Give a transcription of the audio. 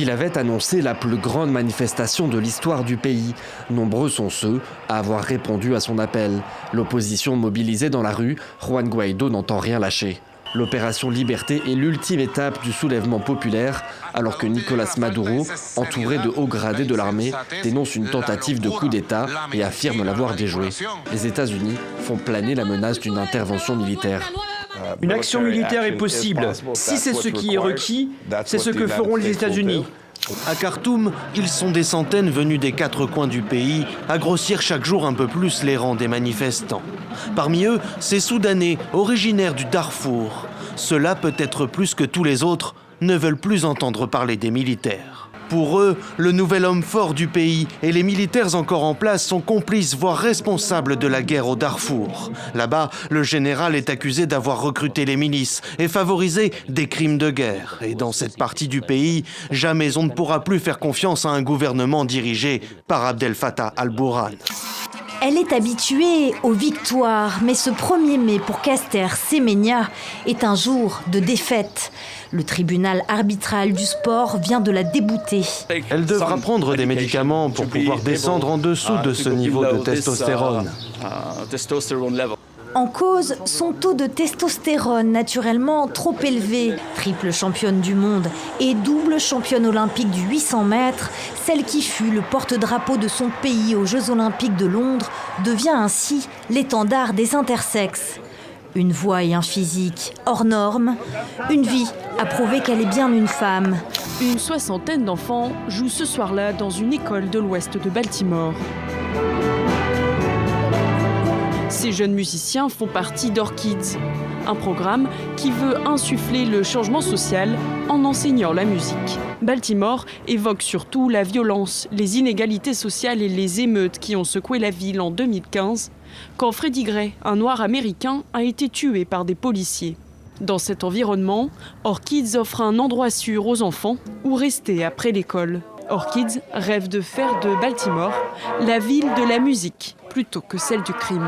Il avait annoncé la plus grande manifestation de l'histoire du pays. Nombreux sont ceux à avoir répondu à son appel. L'opposition mobilisée dans la rue, Juan Guaidó n'entend rien lâcher. L'opération Liberté est l'ultime étape du soulèvement populaire, alors que Nicolás Maduro, entouré de hauts gradés de l'armée, dénonce une tentative de coup d'État et affirme l'avoir déjoué. Les États-Unis font planer la menace d'une intervention militaire. Une action militaire est possible. Si c'est ce qui est requis, c'est ce que feront les États-Unis. À Khartoum, ils sont des centaines venus des 4 coins du pays à grossir chaque jour un peu plus les rangs des manifestants. Parmi eux, ces Soudanais originaires du Darfour. Ceux-là, peut-être plus que tous les autres, ne veulent plus entendre parler des militaires. Pour eux, le nouvel homme fort du pays et les militaires encore en place sont complices, voire responsables de la guerre au Darfour. Là-bas, le général est accusé d'avoir recruté les milices et favorisé des crimes de guerre. Et dans cette partie du pays, jamais on ne pourra plus faire confiance à un gouvernement dirigé par Abdel Fattah al-Burhan. Elle est habituée aux victoires, mais ce 1er mai pour Caster Semenya est un jour de défaite. Le tribunal arbitral du sport vient de la débouter. Elle devra prendre des médicaments pour pouvoir descendre en dessous de ce niveau de testostérone. En cause, son taux de testostérone naturellement trop élevé. Triple championne du monde et double championne olympique du 800 mètres, celle qui fut le porte-drapeau de son pays aux Jeux olympiques de Londres devient ainsi l'étendard des intersexes. Une voix et un physique hors norme, une vie à prouver qu'elle est bien une femme. Une soixantaine d'enfants jouent ce soir-là dans une école de l'ouest de Baltimore. Ces jeunes musiciens font partie d'Orchids, un programme qui veut insuffler le changement social en enseignant la musique. Baltimore évoque surtout la violence, les inégalités sociales et les émeutes qui ont secoué la ville en 2015, quand Freddie Gray, un noir américain, a été tué par des policiers. Dans cet environnement, Orchids offre un endroit sûr aux enfants où rester après l'école. Orchids rêve de faire de Baltimore la ville de la musique plutôt que celle du crime.